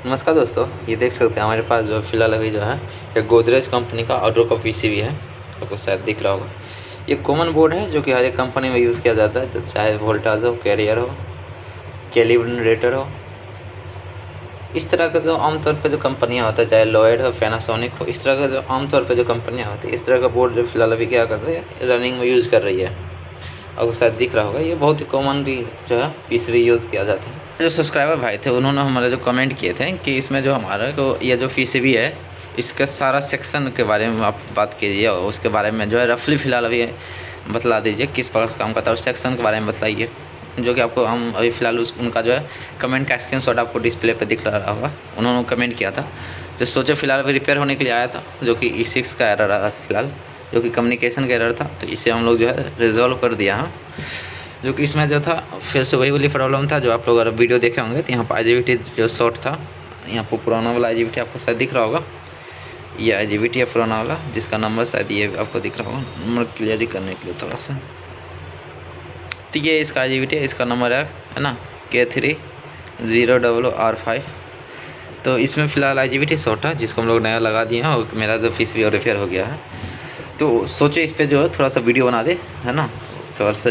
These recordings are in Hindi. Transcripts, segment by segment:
नमस्कार दोस्तों, ये देख सकते हैं हमारे पास जो फ़िलहाल अभी जो है ये गोदरेज कंपनी का ऑर्डर का पीसीबी है। आपको शायद दिख रहा होगा। ये कॉमन बोर्ड है जो कि हर एक कंपनी में यूज़ किया जाता है, जो चाहे वोल्टास हो, कैरियर हो, कैलिब्रेटर हो। इस तरह का जो आमतौर पे जो कंपनियां होता है, चाहे लॉयड हो, पैनासोनिक हो, इस तरह का जो आमतौर पे जो कंपनियां होती है, इस तरह का बोर्ड जो फ़िलहाल अभी क्या कर रही है, रनिंग में यूज़ कर रही है। आपको शायद दिख रहा होगा। ये बहुत ही कॉमनली जो है पीसीबी यूज़ किया जाता है। जो सब्सक्राइबर भाई थे उन्होंने हमारा जो कमेंट किए थे कि इसमें जो हमारा को ये जो पीसीबी है, इसका सारा सेक्शन के बारे में आप बात कीजिए और उसके बारे में जो है रफली फ़िलहाल अभी बतला दीजिए किस प्रकार से काम करता है और सेक्शन के बारे में बताइए, जो कि आपको हम अभी फ़िलहाल उनका जो है कमेंट का स्क्रीनशॉट आपको डिस्प्ले पे दिख रहा होगा। उन्होंने कमेंट किया था, जो सोचे फ़िलहाल अभी रिपेयर होने के लिए आया था, जो कि E6 का एरर आ रहा था फ़िलहाल, जो कि कम्युनिकेशन का एरर था। तो इसे हम लोग जो है रिजॉल्व कर दिया है। जो कि इसमें जो था फिर से वही वाली प्रॉब्लम था जो आप लोग अगर वीडियो देखे होंगे तो यहाँ पर IGBT जो शॉर्ट था, यहाँ पर पुराना वाला IGBT आपको शायद दिख रहा होगा। ये IGBT है पुराना वाला, जिसका नंबर शायद ये आपको दिख रहा होगा। नंबर क्लियर करने के लिए थोड़ा सा, तो ये इसका IGBT है, इसका नंबर है ना K3000R5। तो इसमें फ़िलहाल IGBT शॉर्ट है, जिसको हम लोग नया लगा दिए हैं और मेरा जो पीसीबी रिपेयर हो गया है। तो सोचे इस पर जो है थोड़ा सा वीडियो बना दे, है ना, थोड़ा सा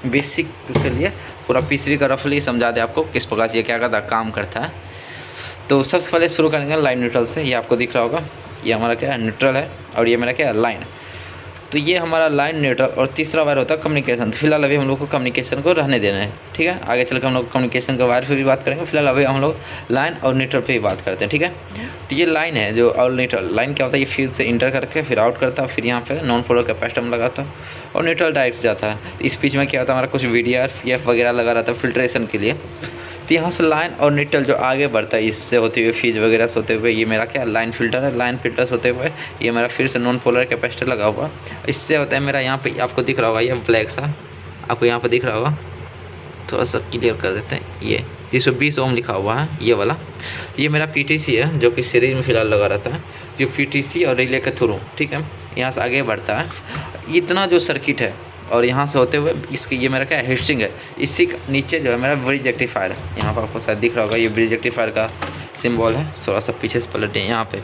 बेसिक के लिए पूरा पीसीबी का रफली समझा दे आपको किस प्रकार से ये क्या करता काम करता है। तो सबसे पहले शुरू करेंगे लाइन न्यूट्रल से। ये आपको दिख रहा होगा, ये हमारा क्या है न्यूट्रल है और ये मेरा क्या है लाइन। तो ये हमारा लाइन न्यूट्रल और तीसरा वायर होता है कम्युनिकेशन। तो फिलहाल अभी हम लोग को कम्युनिकेशन को रहने देना है, ठीक है। आगे चल कर हम लोग कम्युनिकेशन के वायर पे भी बात करेंगे। फिलहाल अभी हम लोग लाइन और न्यूट्रल पे ही बात करते हैं, ठीक है। तो ये लाइन है जो, और न्यूट्रल लाइन क्या होता है, ये फ्यूज से इंटर करके फिर आउट करता है, फिर यहाँ पे नॉन पोलर कैपेसिटर में लगाता है और न्यूट्रल डायरेक्ट जाता है। तो इस बीच में क्या होता है, हमारा कुछ VDR PF वगैरह लगा रहता है फिल्ट्रेशन के लिए। तो यहाँ से लाइन और न्यूट्रल जो आगे बढ़ता है, इससे होते हुए फ्यूज वगैरह से होते हुए ये मेरा क्या लाइन फिल्टर है। लाइन फिल्टर से होते हुए ये मेरा फिर से नॉन पोलर कैपेसिटर लगा हुआ। इससे होता है मेरा यहाँ पे आपको दिख रहा होगा, ये ब्लैक सा आपको यहाँ पे दिख रहा होगा। थोड़ा सा क्लियर कर देते हैं, ये 320 ओम लिखा हुआ है ये वाला। ये मेरा PTC है जो कि सीरीज में फ़िलहाल लगा रहता है। जो PTC और रिले के थ्रू, ठीक है, यहाँ से आगे बढ़ता है इतना जो सर्किट है, और यहाँ से होते हुए इसकी ये मेरा क्या है हिस्ट्रिंग है। इसी नीचे जो है मेरा ब्रिज रेक्टिफायर है, यहाँ पर आपको शायद दिख रहा होगा, ये ब्रिज रेक्टिफायर का सिंबल है। थोड़ा सा पीछे से पलटे यहाँ पे,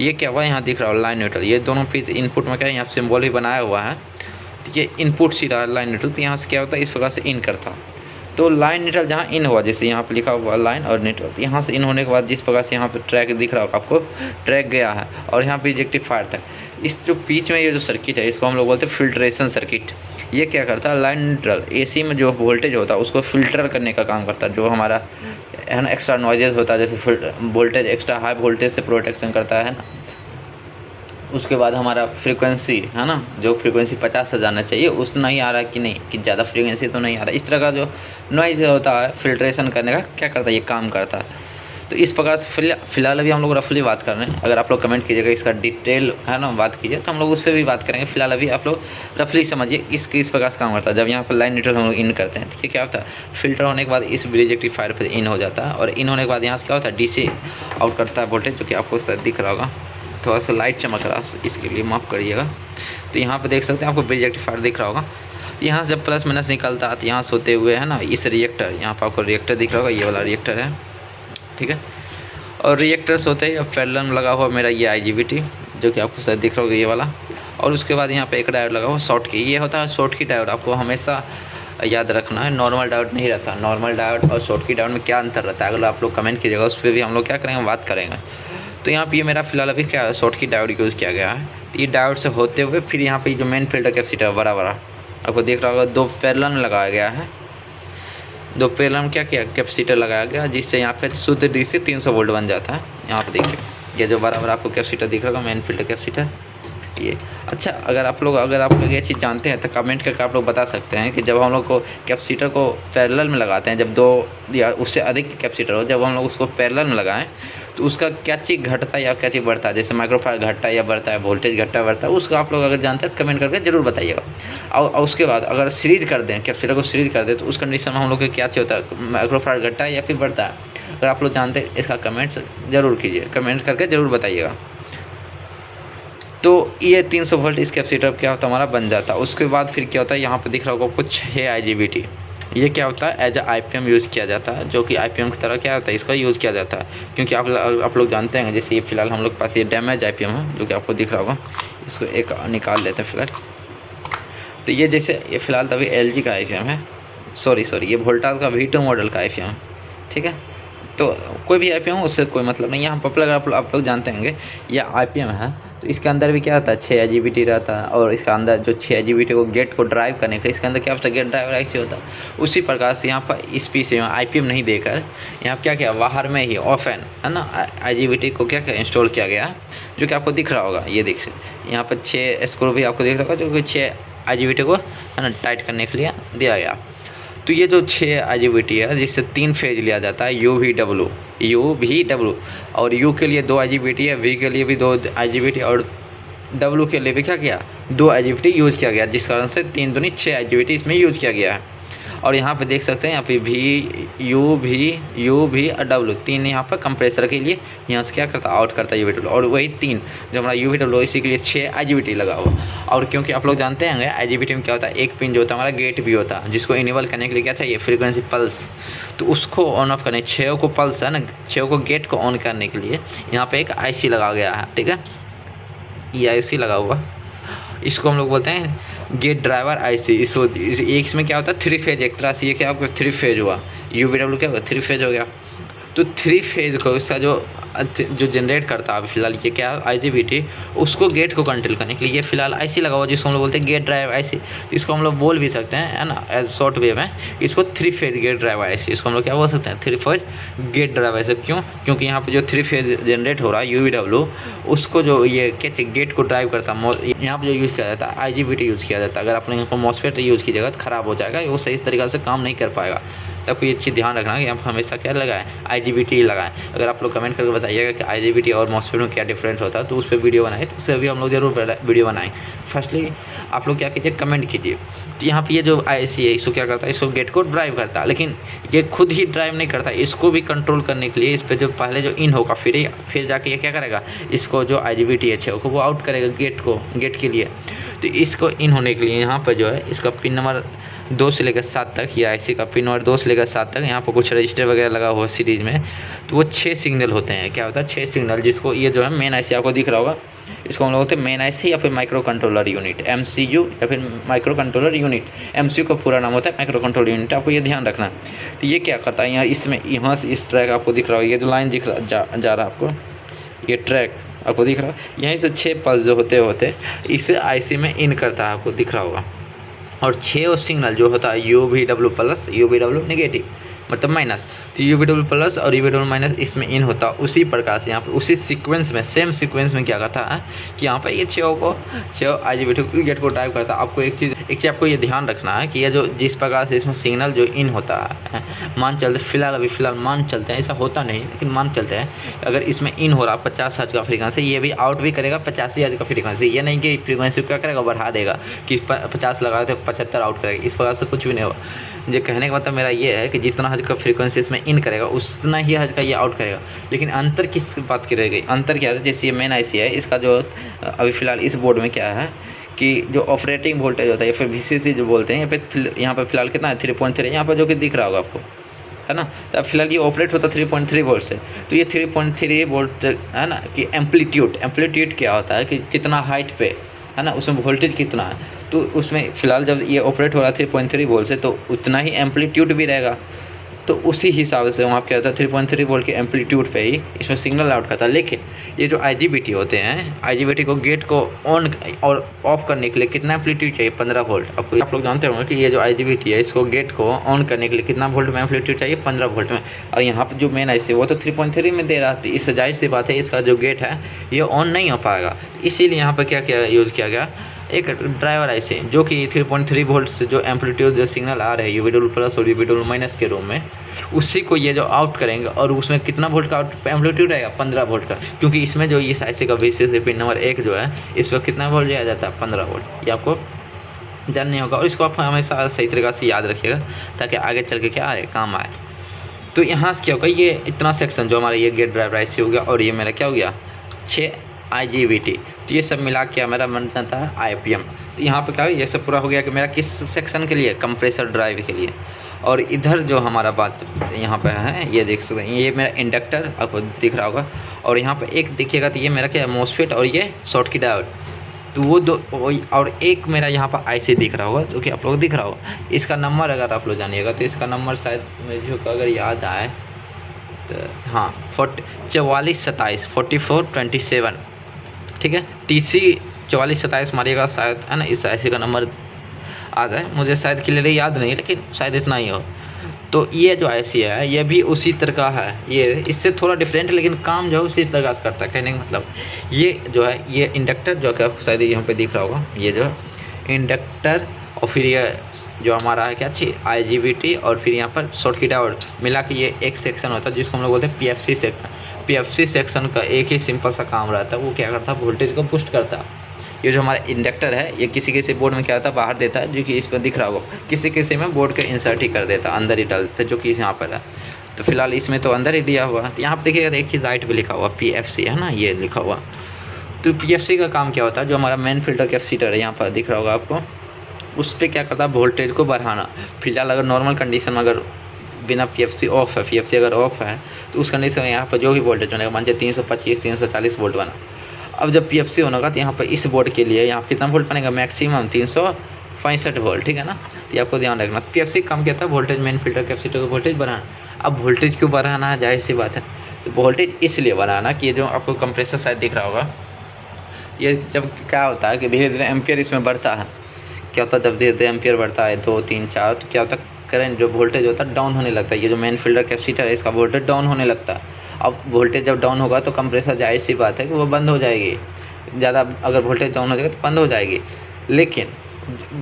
ये क्या हुआ यहाँ दिख रहा है लाइन न्यूट्रल। ये दोनों पीस इनपुट में क्या है, यहाँ सिंबल भी बनाया हुआ है। तो ये इनपुट सी रहा है लाइन न्यूट्रल। तो यहाँ से क्या होता है, इस प्रकार से इन करता। तो लाइन न्यूट्रल जहाँ इन हुआ, जैसे यहाँ पे लिखा हुआ लाइन और न्यूट्रल, तो यहाँ से इन होने के बाद जिस प्रकार से यहाँ पे ट्रैक दिख रहा होगा आपको, ट्रैक गया है और यहाँ पे रेक्टिफायर तक। इस जो बीच में ये जो सर्किट है, इसको हम लोग बोलते हैं फिल्ट्रेशन सर्किट। ये क्या करता है, लाइन न्यूट्रल AC में जो वोल्टेज होता है उसको फिल्टर करने का काम करता है। जो हमारा है ना एक्स्ट्रा नॉइजेज होता है, जैसे वोल्टेज एक्स्ट्रा हाई वोल्टेज से प्रोटेक्शन करता है ना। उसके बाद हमारा फ्रीक्वेंसी है ना, जो फ्रीक्वेंसी 50 से जाना चाहिए उतना ही आ रहा है कि नहीं, कि ज़्यादा फ्रीक्वेंसी तो नहीं आ रहा। इस तरह का जो नॉइज होता है फिल्ट्रेशन करने का क्या करता है, ये काम करता है। तो इस प्रकार से फ़िलहाल अभी हम लोग रफली बात कर रहे हैं। अगर आप लोग कमेंट कीजिएगा इसका डिटेल है ना बात कीजिए, तो हम लोग उस पर भी बात करेंगे। फिलहाल अभी आप लोग रफली समझिए इस प्रकार से काम करता है। जब यहाँ पर लाइन न्यूट्रल हम लोग इन करते हैं, ठीक है, क्या होता है, फिल्टर होने के बाद इस ब्रिज रेक्टिफायर पर इन हो जाता है और इन होने के बाद यहाँ से क्या होता है, DC आउट करता है वोल्टेज, जो कि आपको शायद दिख रहा होगा। थोड़ा सा लाइट चमक रहा है, इसके लिए माफ़ करिएगा। तो यहाँ पे देख सकते हैं आपको ब्रिज रेक्टिफायर दिख रहा होगा। यहाँ से जब प्लस माइनस निकलता है तो यहाँ से होते हुए है ना इस रिएक्टर, यहाँ पर आपको रिएक्टर दिख रहा होगा, ये वाला रिएक्टर है, ठीक है। और रिएक्टर से होते ही अब पैरेलल में लगा हुआ मेरा ये IGBT, जो कि आपको शायद दिख रहा होगा ये वाला। और उसके बाद यहाँ पर एक डायोड लगा हुआ शॉर्ट की। ये होता है शॉर्ट की डायोड, आपको हमेशा याद रखना है, नॉर्मल डायोड नहीं रहता। नॉर्मल डायोड और शॉर्ट की डायोड में क्या अंतर रहता है, अगर आप लोग कमेंट कीजिएगा उस पर भी हम लोग क्या करेंगे, बात करेंगे। तो यहाँ पे ये मेरा फ़िलहाल अभी क्या शॉर्ट की डायोड यूज़ किया गया है। तो ये डायोड से होते हुए फिर यहाँ पे जो मेन फिल्टर कैपेसिटर बड़ा आपको देख रहा होगा, 2 पैरेलल में लगाया गया है। 2 पैरेलल में क्या किया, कैपेसिटर लगाया गया, जिससे यहाँ पे शुद्ध DC 300 वोल्ट बन जाता है। यहाँ पे देखिए ये जो बड़ा आपको कैपेसिटर दिख रहा होगा, मेन फिल्टर कैपेसिटर ये। अच्छा, अगर आप लोग ये चीज़ जानते हैं तो कमेंट करके आप लोग बता सकते हैं कि जब हम लोग को कैपेसिटर को पैरेलल में लगाते हैं, जब 2 या उससे अधिक कैपेसिटर हो, जब हम लोग उसको पैरेलल में लगाएं तो उसका क्या चीज़ घटता है या क्या चीज़ बढ़ता है, जैसे माइक्रोफायर घटता है या बढ़ता है, वोल्टेज घटता है बढ़ता है, उसका आप लोग अगर जानते हैं तो कमेंट करके जरूर बताइएगा। और उसके बाद अगर सीरीज कर दें, कैपेसिटर को सीरीज कर दें, तो उस कंडीशन में हम लोग को क्या चीज़ होता है, माइक्रोफायर घटता है या फिर बढ़ता है। अगर आप लोग जानते हैं इसका कमेंट्स ज़रूर कीजिए, कमेंट करके ज़रूर बताइएगा। तो ये 300 वोल्ट इस कैपेसिटर क्या होता है हमारा बन जाता है। उसके बाद फिर क्या होता है, यहाँ पे दिख रहा होगा कुछ है IGBT, ये क्या होता है, एज IPM यूज़ किया जाता है, जो कि IPM की तरह क्या होता है, इसका यूज़ किया जाता है। क्योंकि आप लोग जानते हैं, जैसे ये फ़िलहाल हम लोग के पास ये डैमेज IPM है जो कि आपको दिख रहा होगा। इसको एक निकाल लेते हैं फ़िलहाल। तो ये जैसे ये फ़िलहाल तभी LG का IPM है, सॉरी ये वोल्टास का V2 मॉडल का IPM है, ठीक है। तो कोई भी IPM हो उससे कोई मतलब नहीं। यहाँ पॉपुलर आप लोग जानते होंगे ये IPM है, तो इसके अंदर भी क्या होता है, 6 IGBT रहता है। और इसके अंदर जो 6 IGBT को गेट को ड्राइव करने के लिए इसके अंदर क्या होता है, गेट ड्राइवर IC होता है। उसी प्रकार से यहाँ पर इस PC में IPM नहीं देकर यहाँ क्या किया, बाहर में ही ऑफन है ना IGBT को क्या इंस्टॉल किया गया है, जो कि आपको दिख रहा होगा। ये देख यहाँ पर 6 स्क्रू भी आपको दिख रहा होगा, जो कि 6 IGBT को है ना टाइट करने के लिए दिया गया। तो ये जो 6 IGBT है, जिससे 3 फेज लिया जाता है, UVW और U के लिए 2 IGBT है, V के लिए भी 2 IGBT और W के लिए भी क्या किया, 2 IGBT यूज़ किया गया, जिस कारण से 3 दूनी 6 IGBT इसमें यूज़ किया गया है। और यहाँ पे देख सकते हैं, यहाँ पे V और W 3 यहाँ पर कंप्रेसर के लिए यहाँ से क्या करता है, आउट करता है UVW। और वही 3 जो हमारा UVW इसी के लिए 6 IGBT लगा हुआ। और क्योंकि आप लोग जानते हैं IGBT में क्या होता है, एक पिन जो होता है हमारा गेट भी होता है, जिसको इनेबल करने के लिए क्या चाहिए, फ्रीक्वेंसी पल्स। तो उसको ऑन ऑफ करने 6 को पल्स है ना, 6 को गेट को ऑन करने के लिए यहाँ पर एक IC लगा गया है, ठीक है। ये IC लगा हुआ, इसको हम लोग बोलते हैं गेट ड्राइवर IC। इसमें क्या होता है, 3 फेज, एक तरह से ये क्या आपको 3 फेज हुआ, UVW क्या हुआ, 3 फेज हो गया। तो 3 फेज को इसका जो जनरेट करता है फिलहाल ये क्या IGBT, उसको गेट को कंट्रोल करने के लिए ये फिलहाल IC लगा हुआ, जिसको हम लोग बोलते हैं गेट ड्राइव IC। इसको हम लोग बोल भी सकते हैं है ना, एज शॉर्ट वे में इसको 3 फेज गेट ड्राइव IC, इसको हम लोग क्या बोल सकते हैं, 3 फेज गेट ड्राइव IC। क्यों, क्योंकि यहाँ पे जो 3 फेज जनरेट हो रहा है UVW, उसको जो ये कहते गेट को ड्राइव करता है। यहाँ पर जो यूज़ किया जाता है IGBT यूज़ किया जाता है। अगर आपने यहाँ पर MOSFET यूज़ कीजिएगा तो ख़राब हो जाएगा, वो सही तरीक़े से काम नहीं कर पाएगा। तो आपको ये चीज़ ध्यान रखना कि आप हमेशा क्या लगाएं, IGBT लगाएं। अगर आप लोग कमेंट करके बताइएगा कि IGBT और MOSFET में क्या डिफरेंस होता है, तो उस पर वीडियो बनाए, तो उससे भी हम लोग ज़रूर वीडियो बनाएं। फर्स्टली आप लोग क्या कीजिए, कमेंट कीजिए। तो यहाँ पे ये जो IC है, इसको क्या करता है, इसको गेट को ड्राइव करता है, लेकिन ये खुद ही ड्राइव नहीं करता, इसको भी कंट्रोल करने के लिए इस पर जो पहले जो इन होगा, फिर जाके ये क्या करेगा, इसको जो IGBT है 6 को वो आउट करेगा गेट के लिए। तो इसको इन होने के लिए यहाँ पर जो है इसका पिन नंबर 2 से लेकर 7 तक, या IC का पिन नंबर 2 से लेकर 7 तक यहाँ पर कुछ रजिस्टर वगैरह लगा हुआ सीरीज में, तो वो 6 सिग्नल होते हैं। क्या होता है, 6 सिग्नल, जिसको ये जो है मेन IC आपको दिख रहा होगा, इसको हम लोग बोलते हैं मेन IC या फिर माइक्रो कंट्रोलर यूनिट, MCU या फिर माइक्रो कंट्रोलर यूनिट। MCU का पूरा नाम होता है माइक्रो कंट्रोलर यूनिट, आपको ये ध्यान रखना है। तो ये क्या करता है, यहाँ से इस ट्रैक आपको दिख रहा होगा, ये जो लाइन दिख रहा जा रहा है आपको, ये ट्रैक आपको दिख रहा है, यहीं से 6 पल्स जो होते इसे IC में इन करता है, आपको दिख रहा होगा। और 6 सिग्नल जो होता है UVW प्लस, UVW नेगेटिव मतलब माइनस, तो UVW प्लस और UVW माइनस इसमें इन होता है। उसी प्रकार से यहाँ पर उसी सीक्वेंस में, सेम सीक्वेंस में क्या करता है कि यहाँ पर ये 6 IGBT गेट को ड्राइव करता है। आपको एक चीज़ आपको ये ध्यान रखना है कि ये जो जिस प्रकार से इसमें सिग्नल जो इन होता है, मान चलते फिलहाल मान चलते हैं, ऐसा होता नहीं लेकिन मान चलते हैं, अगर इसमें इन हो रहा 50 हर्ट्ज का फ्रीक्वेंसी, ये भी आउट भी करेगा 85 हर्ट्ज का फ्रीक्वेंसी। ये नहीं कि फ्रीक्वेंसी क्या करेगा, बढ़ा देगा कि 50 लगा रहे थे 75 आउट करेगा, इस प्रकार से कुछ भी नहीं होगा। ये कहने का मतलब मेरा ये है कि जितना हर्ट्ज का फ्रीक्वेंसी इसमें इन करेगा उतना ही हर्ट्ज का ये आउट करेगा। लेकिन अंतर किस बात की रहेगी, अंतर क्या है, जैसे ये मेन IC है, इसका जो अभी फ़िलहाल इस बोर्ड में क्या है कि जो ऑपरेटिंग वोल्टेज होता है या फिर VCC जो बोलते हैं, यहाँ पे फिलहाल कितना है 3.3, यहाँ पर जो कि दिख रहा होगा आपको, है ना। तो फिलहाल ये ऑपरेट होता 3.3 वोल्ट से। तो ये 3.3 वोल्ट है ना कि एम्पलीट्यूड क्या होता है कि कितना हाइट पे है ना, उसमें वोल्टेज कितना है। तो उसमें फ़िलहाल जब ये ऑपरेट हो रहा है 3.3 वोल्ट से, तो उतना ही एम्पलीट्यूड भी रहेगा। तो उसी हिसाब से वहाँ क्या होता है 3.3 वोल्ट के एम्पलीट्यूड पे ही इसमें सिग्नल आउट करता है। लेकिन ये जो IGBT होते हैं, IGBT को गेट को ऑन और ऑफ करने के लिए कितना एम्पलीट्यूड चाहिए, 15 वोल्ट। आप लोग जानते होंगे कि ये जो IGBT है, इसको गेट को ऑन करने के लिए कितना वोल्ट में एम्पलीट्यूड चाहिए, 15 वोल्ट में। और यहाँ पर जो मेन IC वो तो 3.3 में दे रहा था, इससे जाहिर सी बात है इसका जो गेट है ये ऑन नहीं हो पाएगा। इसीलिए यहाँ पर क्या यूज़ किया गया, एक ड्राइवर IC जो कि 3.3 वोल्ट से जो एम्पलीट्यूड जो सिग्नल आ रहे हैं UVW प्लस और UVW माइनस के रूम में, उसी को ये जो आउट करेंगे और उसमें कितना वोल्ट का आउट एम्पलीट्यूड रहेगा, 15 वोल्ट का। क्योंकि इसमें जो इस IC का VCC पिन नंबर 1 जो है, इस वक्त कितना वोल्ट लिया जाता है, 15 वोल्ट। ये आपको जाननी होगा और इसको आप हमेशा सही तरीक़े से याद रखिएगा ताकि आगे चल के क्या आए, काम आए। तो यहाँ से क्या होगा, ये इतना सेक्शन जो हमारा ये गेट ड्राइवर IC हो गया और ये मेरा क्या हो गया 6 IGBT, तो ये सब मिला के मेरा बन जाता है IPM। तो यहाँ पे क्या है, ये सब पूरा हो गया कि मेरा किस सेक्शन के लिए, कंप्रेसर ड्राइव के लिए। और इधर जो हमारा बात यहाँ पे है, ये देख सकते हैं, ये मेरा इंडक्टर आपको दिख रहा होगा, और यहाँ पे एक देखिएगा तो ये मेरा क्या है, मॉसफेट और ये शॉर्टकी डायोड। तो वो दो, और एक मेरा यहाँ पर आईसी दिख रहा होगा, जो कि आप लोग दिख रहा होगा। इसका नंबर अगर आप लोग जानिएगा तो इसका नंबर शायद मुझे अगर याद आए तो हाँ 4427 4427, ठीक है। TC 4427 मारिएगा शायद, है ना, इस आईसी का नंबर आ जाए, मुझे शायद क्लियरली याद नहीं, लेकिन शायद इतना ही हो। तो ये जो आईसी है ये भी उसी तरह का है, ये इससे थोड़ा डिफरेंट, लेकिन काम जो है उसी तरह से करता है। कहने का मतलब ये जो है, ये इंडक्टर जो कि आपको शायद यहाँ पे दिख रहा होगा, ये जो है इंडक्टर, और फिर ये जो हमारा है क्या अच्छी IGBT, और फिर यहाँ पर शॉर्टकी डायोड मिला के ये एक सेक्शन होता है जिसको हम लोग बोलते हैं PFC सेक्शन। PFC सेक्शन का एक ही सिंपल सा काम रहता है, वो क्या करता है, वोल्टेज को बूस्ट करता है। ये जो हमारा इंडक्टर है ये किसी किसी बोर्ड में क्या होता है, बाहर देता है, जो कि इस पर दिख रहा होगा, किसी किसी में बोर्ड का इंसर्ट ही कर देता है, अंदर ही डाल देता है, जो कि यहाँ पर है। तो फिलहाल इसमें तो अंदर ही दिया हुआ है। तो यहाँ पर देखिएगा, एक चीज़ राइट पे लिखा हुआ PFC है ना, ये लिखा हुआ। तो PFC का काम क्या होता है, जो हमारा मेन फिल्टर कैपेसिटर है यहाँ पर दिख रहा होगा आपको, उस पर क्या करता है, वोल्टेज को बढ़ाना। फिलहाल अगर नॉर्मल कंडीशन में अगर बिना PFC ऑफ है, PFC अगर ऑफ है तो उस कंडीशन में यहाँ पर जो भी वोल्टेज बनेगा, मान लीजिए 325 340 वोल्ट बना। अब जब PFC होने का तो यहाँ पर इस बोर्ड के लिए यहाँ पर कितना वोल्ट बनेगा, मैक्सिमम 365 वोल्ट, ठीक है ना। तो आपको ध्यान रखना, PFC काम क्या था, वोल्टेज मेन फिल्टर कैपेसिटर का वोल्टेज बढ़ाना। अब वोल्टेज क्यों बढ़ाना है, जाहिर सी बात है, तो वोल्टेज इसलिए बढ़ाना कि ये जो आपको कंप्रेसर शायद दिख रहा होगा, ये जब क्या होता है कि धीरे धीरे एम्पियर इसमें बढ़ता है, क्या होता है जब धीरे धीरे एम्पियर बढ़ता है 2 3 4, तो क्या होता है, करंट जो वोल्टेज होता है डाउन होने लगता है। ये जो मेन फिल्टर कैपेसिटर है इसका वोल्टेज डाउन होने लगता है। अब वोल्टेज जब डाउन होगा तो कंप्रेसर जाहिर सी बात है कि वो बंद हो जाएगी, ज़्यादा अगर वोल्टेज डाउन हो जाएगा तो बंद हो जाएगी। लेकिन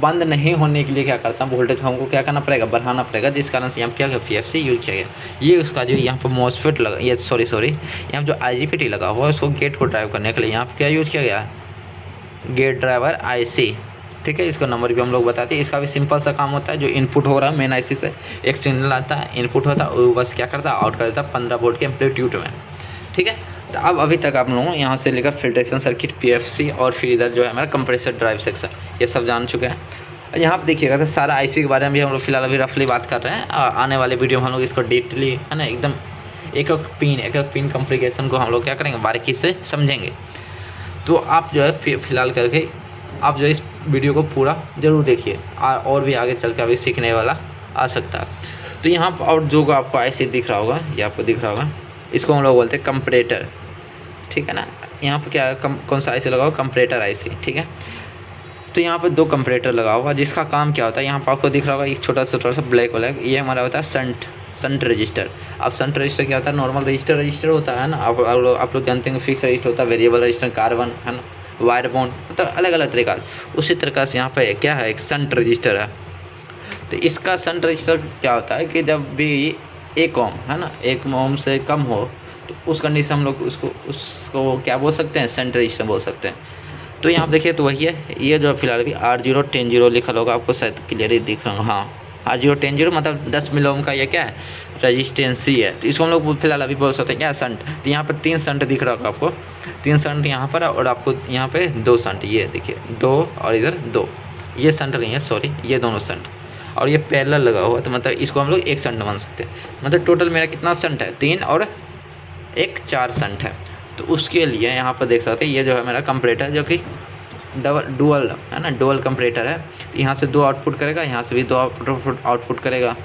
बंद नहीं होने के लिए क्या करता हूँ, वोल्टेज हमको क्या करना पड़ेगा, बढ़ाना पड़ेगा, जिस कारण से यहाँ क्या PFC यूज किया गया। ये उसका जो यहाँ पर मॉसफेट लगा, ये सॉरी यहाँ जो IGBT लगा हुआ है उसको गेट को ड्राइव करने के लिए यहाँ पर क्या यूज किया गया, गेट ड्राइवर IC, ठीक है। इसका नंबर भी हम लोग बताते हैं। इसका भी सिंपल सा काम होता है, जो इनपुट हो रहा है मेन IC से एक सिग्नल आता है, इनपुट होता है, वो बस क्या करता है, आउट कर देता है 15 वोल्ट के एम्पलीट्यूड में, ठीक है। तो अब अभी तक आप लोगों यहाँ से लेकर फिल्ट्रेशन सर्किट, PFC, और फिर इधर जो है हमारा कंप्रेसर ड्राइव सेक्शन, ये सब जान चुके हैं। यहाँ पर देखिएगा तो सारा IC के बारे में भी हम लोग फिलहाल अभी रफली बात कर रहे हैं। आने वाले वीडियो में हम लोग इसको डीपली, है ना, एकदम एक एक पिन कॉन्फ़िगरेशन को हम लोग क्या करेंगे, बारीकी से समझेंगे। तो आप जो है फिलहाल करके आप जो इस वीडियो को पूरा ज़रूर देखिए, और भी आगे चल के अभी सीखने वाला आ सकता है। तो यहाँ पर और जो आपको IC दिख रहा होगा, ये आपको दिख रहा होगा, इसको हम लोग बोलते हैं कंपरेटर, ठीक है ना। यहाँ पर क्या कौन सा IC लगा हुआ, कंपरेटर IC, ठीक है। तो यहाँ पर 2 कंपरेटर लगा हुआ, जिसका काम क्या होता है, यहाँ पर आपको दिख रहा होगा एक छोटा सा ब्लैक वाला, ये हमारा होता है शंट रजिस्टर। अब शंट रजिस्टर क्या होता है, नॉर्मल रजिस्टर होता है ना, आप लोग जानते हैं, फिक्स रजिस्टर होता है, वेरिएबल रजिस्टर, कार्बन, है ना, वायर बॉन्ड, मतलब अलग अलग तरीका। उसी तरीका से यहाँ पे क्या है, एक शंट रजिस्टर है। तो इसका शंट रजिस्टर क्या होता है कि जब भी 1 ओम, है ना, 1 ओम से कम हो तो उस कंडीशन हम लोग उसको क्या बोल सकते हैं, शंट रजिस्टर बोल सकते हैं। तो यहाँ पे देखिए तो वही है, ये जो फिलहाल अभी R010 लिखा होगा, आपको शायद क्लियरली दिख रहा होगा, हाँ R010 मतलब 10 मिली ओम का ये क्या है, रजिस्टेंसी है। तो इसको हम लोग फिलहाल अभी बोल सकते हैं क्या, शंट। तो यहाँ पर 3 शंट दिख रहा होगा आपको, 3 शंट यहाँ पर, और आपको यहाँ पे 2 शंट, ये देखिए 2 और इधर 2, ये शंट नहीं है, सॉरी, ये दोनों शंट, और ये पैरेलल लगा हुआ है। तो मतलब इसको हम लोग एक शंट मान सकते हैं। मतलब टोटल मेरा कितना शंट है, 3 और 1 4 शंट है। तो उसके लिए यहाँ पर देख सकते हैं, ये जो है मेरा कंपरेटर, जो कि डुअल है ना, डुअल कंपरेटर है। यहाँ से 2 आउटपुट करेगा, यहाँ से भी 2 आउटपुट करेगा।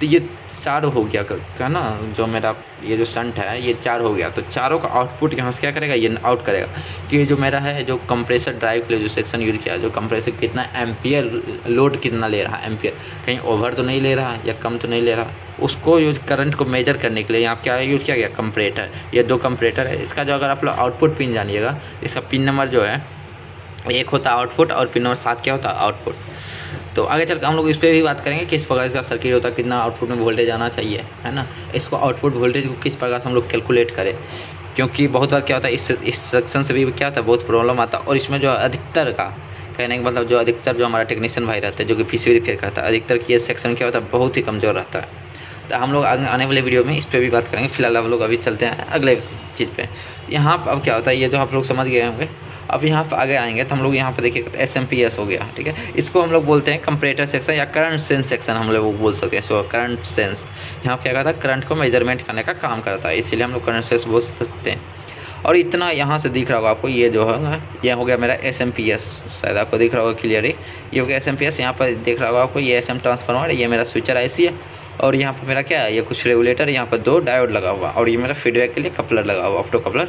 तो ये 4 हो गया क्या ना, जो मेरा ये जो शंट है ये 4 हो गया। तो चारों का आउटपुट यहाँ से क्या करेगा, ये आउट करेगा कि जो मेरा है, जो कंप्रेसर ड्राइव के लिए जो सेक्शन यूज किया, जो कंप्रेसर कितना एम्पियर लोड कितना ले रहा है, एम्पियर कहीं ओवर तो नहीं ले रहा या कम तो नहीं ले रहा, उसको यूज करंट को मेजर करने के लिए यहाँ क्या यूज किया गया, कंपरेटर। ये 2 कंपरेटर है। इसका जो अगर आप लोग आउटपुट पिन जानिएगा, इसका पिन नंबर जो है 1 होता है आउटपुट, और पिन नंबर 7 क्या होता है, आउटपुट। तो आगे चल के हम लोग इस पर भी बात करेंगे किस प्रकार इसका सर्किट होता है, कितना आउटपुट में वोल्टेज आना चाहिए, है ना, इसको आउटपुट वोल्टेज को किस प्रकार से हम लोग कैलकुलेट करें। क्योंकि बहुत बार क्या होता है, इस सेक्शन से भी क्या होता है, बहुत प्रॉब्लम आता है। और इसमें जो अधिकतर का कहने का मतलब, जो अधिकतर जो हमारा टेक्नीशियन भाई रहते हैं, जो कि PCB रिपेयर करता है, अधिकतर की ये सेक्शन क्या होता है, बहुत ही कमज़ोर रहता है। तो हम लोग आने वाले वीडियो में इस पर भी बात करेंगे। फिलहाल हम लोग अभी चलते हैं अगले चीज़ पे। यहाँ अब क्या होता है, ये जो आप लोग समझ गए होंगे, अब यहाँ पर आगे आएंगे तो हम लोग यहाँ पर देखिए तो SMPS हो गया, ठीक है। इसको हम लोग बोलते हैं कंपरेटर सेक्शन या करंट सेंस सेक्शन हम लोग बोल सकते हैं। सो करंट सेंस यहाँ क्या करता है, करंट को मेजरमेंट करने का काम करता है, इसीलिए हम लोग करंट सेंस बोल सकते हैं। और इतना यहाँ से दिख रहा होगा आपको, ये जो है ये हो गया मेरा SMPS, शायद आपको दिख रहा होगा क्लियरली, ये हो गया SMPS। यहाँ पर दिख रहा होगा आपको ये SM ट्रांसफार्मर, ये मेरा स्विचर IC है। और यहाँ पर मेरा क्या है, ये कुछ रेगुलेटर, यहाँ पर 2 डायोड लगा हुआ, और ये मेरा फीडबैक के लिए कपलर लगा हुआ, ऑप्टो कपलर।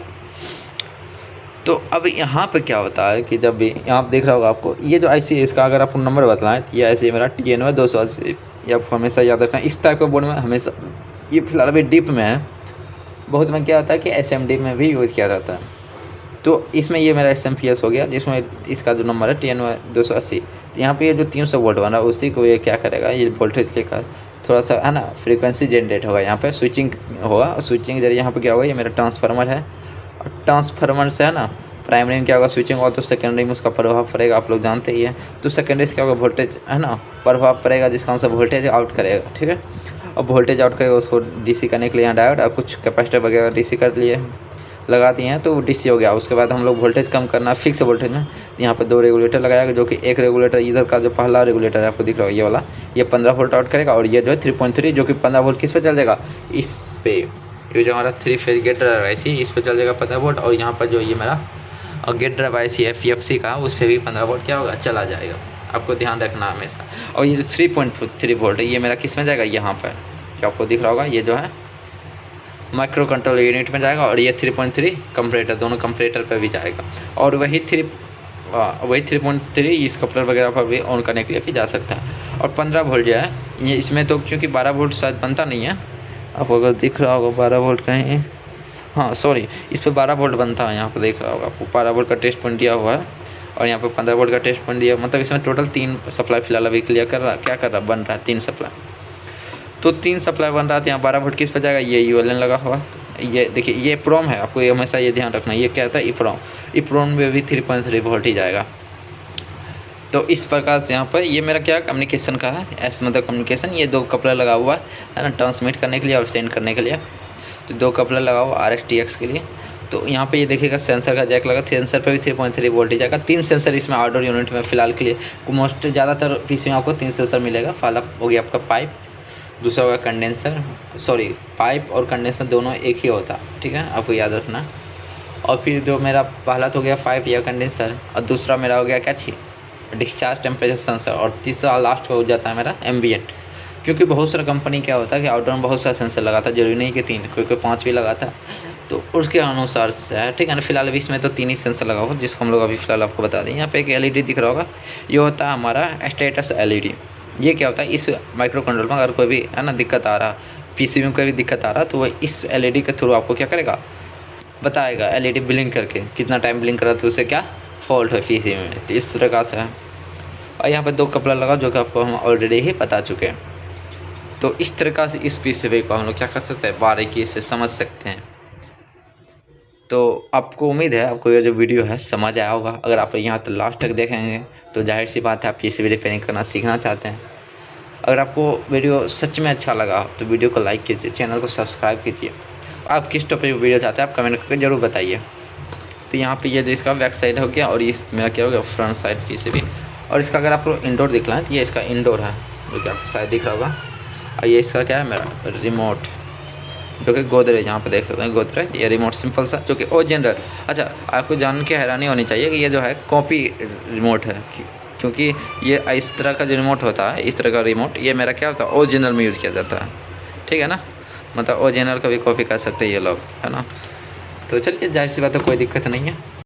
तो अब यहाँ पे क्या होता है कि जब भी यहाँ पर देख रहा होगा आपको, ये जो IC है इसका अगर आपको नंबर बताएं तो ये IC मेरा TNO 280, ये आपको हमेशा याद रखना है। इस टाइप के बोर्ड में हमेशा, ये फिलहाल अभी डिप में है, बहुत में क्या होता है कि SMD में भी यूज़ किया जाता है। तो इसमें ये मेरा SMPS हो गया, जिसमें इसका जो नंबर है TNO 280। यहाँ पे ये जो 300 वोल्ट बना है उसी को ये क्या करेगा, ये वोल्टेज लेकर थोड़ा सा है ना फ्रीक्वेंसी जनरेट होगा, यहाँ पे स्विचिंग होगा। स्विचिंग जरिए यहाँ पे क्या होगा, ये मेरा ट्रांसफार्मर है, और ट्रांसफार्मर से है ना प्राइमरी में क्या होगा स्विचिंग होगा, तो सेकेंडरी में उसका प्रभाव पड़ेगा, आप लोग जानते ही है। तो सेकेंडरी से क्या होगा, वोल्टेज है ना प्रभाव पड़ेगा, जिसका आंसर वोल्टेज आउट करेगा, ठीक है। अब वोल्टेज आउट करेगा, उसको DC करने के लिए यहाँ डायोड और कुछ कैपेसिटर वगैरह DC कर लिए लगा दिए हैं, तो DC हो गया। उसके बाद हम लोग वोल्टेज कम करना फिक्स वोल्टेज में, यहाँ पे 2 रेगुलेटर लगाया गया, जो कि एक रेगुलेटर इधर का जो पहला रेगुलेटर है आपको दिख रहा है ये वाला, ये 15 वोल्ट आउट करेगा, और ये जो है 3.3 जो कि 15 वोल्ट किस पे चल जाएगा, इस पे, ये जो हमारा 3 फेज गेट ड्राइव IC इस पर चल जाएगा 15 वोल्ट। और यहाँ पर जो ये मेरा गेट ड्राइव IC FEFC का उस पर भी 15 वोल्ट क्या होगा, चला जाएगा, आपको ध्यान रखना हमेशा। और ये जो 3.3 वोल्ट है ये मेरा किस में जाएगा, यहाँ पर क्या आपको दिख रहा होगा, ये जो है माइक्रो कंट्रोल यूनिट में जाएगा, और ये 3.3 कंपरेटर, दोनों कंपरेटर पर भी जाएगा। और वही 3.3 इस कपलर वगैरह पर भी ऑन करने के लिए भी जा सकता है। और 15 वोल्ट जो है ये इसमें, तो क्योंकि 12 वोल्ट शायद बनता नहीं है, आपको अगर दिख रहा होगा 12 वोल्ट कहीं, हाँ सॉरी, इस पर 12 वोल्ट बनता है, यहाँ पर देख रहा होगा आपको 12 वोल्ट का टेस्ट पॉइंट दिया हुआ है, और यहाँ पे 15 वोल्ट का टेस्ट पॉइंट दिया, मतलब इसमें टोटल 3 सप्लाई फिलहाल अभी क्लियर कर रहा, क्या कर रहा, बन रहा है 3 सप्लाई। तो 3 सप्लाई बन रहा था, यहाँ 12 वोल्ट किस पर जाएगा, ये ULN लगा हुआ, ये देखिए ये प्रोम है, आपको ये हमेशा ये ध्यान रखना, ये क्या होता है इप्रोम में भी 3.3 वोल्ट ही जाएगा। तो इस प्रकार से यहाँ पर ये मेरा क्या कम्युनिकेशन का है, ऐसा मतलब कम्युनिकेशन, ये 2 कपलर लगा हुआ है ना ट्रांसमिट करने के लिए और सेंड करने के लिए, तो 2 कपलर लगा हुआ RX-TX के लिए। तो यहाँ पे ये देखिएगा सेंसर का जैक लगा, सेंसर पे भी 3.3 वोल्ट जाएगा। 3 सेंसर इसमें आउटडोर यूनिट में फिलहाल के लिए मोस्ट ज़्यादातर PC में आपको 3 सेंसर मिलेगा। पहला हो गया आपका पाइप, दूसरा होगा कंडेंसर, सॉरी पाइप और कंडेंसर दोनों एक ही होता है, ठीक है, आपको याद रखना। और फिर जो मेरा पहला तो हो गया पाइप या कंडेंसर, और दूसरा मेरा हो गया क्या चीज़, डिस्चार्ज टेम्परेचर सेंसर, और तीसरा लास्ट हो जाता है मेरा एम्बिएंट। क्योंकि बहुत सारा कंपनी क्या होता है कि आउटडोर में बहुत सारा सेंसर लगाता है, जरूरी नहीं कि 3, क्योंकि 5 भी लगाता है, तो उसके अनुसार से है, ठीक है ना। फिलहाल अभी इसमें तो 3 ही सेंसर लगा हुआ, जिसको हम लोग अभी फिलहाल आपको बता दें। यहाँ पे एक LED दिख रहा होगा, ये होता है हमारा स्टेटस LED। ये क्या होता है, इस माइक्रो कंट्रोल में अगर कोई भी है ना दिक्कत आ रहा, PC में कोई भी दिक्कत आ रहा, तो वह इस LED के थ्रू आपको क्या करेगा, बताएगा, LED ब्लिंक करके कितना टाइम ब्लिंक कर रहा, तो उससे क्या फॉल्ट है PC में। तो इस तरह से है। और यहाँ पर 2 कपलर लगा, जो कि आपको हम ऑलरेडी ही बता चुके हैं। तो इस तरह से इस PCB को हम लोग क्या कर सकते हैं, बारीकी से समझ सकते हैं। तो आपको उम्मीद है आपको ये जो वीडियो है समझ आया होगा। अगर आप यहाँ तक लास्ट तक देखेंगे तो जाहिर सी बात है आप PCB रिपेयरिंग करना सीखना चाहते हैं। अगर आपको वीडियो सच में अच्छा लगा तो वीडियो को लाइक कीजिए, चैनल को सब्सक्राइब कीजिए। आप किस टॉपिक पर वीडियो चाहते हैं आप कमेंट करके ज़रूर बताइए। तो यहाँ पे ये जो इसका बैक साइड हो गया, और इस मेरा क्या हो गया फ्रंट साइड PCB। और इसका अगर आप लोग इंडोर दिख रहा है तो ये इसका इंडोर है, जो कि आपको शायद दिख रहा होगा। और ये इसका क्या है, मेरा रिमोट, जो कि गोदरेज, यहाँ पे देख सकते हैं गोदरेज, ये रिमोट सिंपल सा, जो कि ओरिजिनल। अच्छा, आपको जान के हैरानी होनी चाहिए कि ये जो है कॉपी रिमोट है, क्योंकि ये इस तरह का जो रिमोट होता है, इस तरह का रिमोट, ये मेरा क्या होता है ओरिजिनल में यूज़ किया जाता है, ठीक है ना। मतलब ओरिजिनल का भी कॉपी कर सकते हैं ये लोग, है ना। तो चलिए, जाहिर सी बात है कोई दिक्कत नहीं है।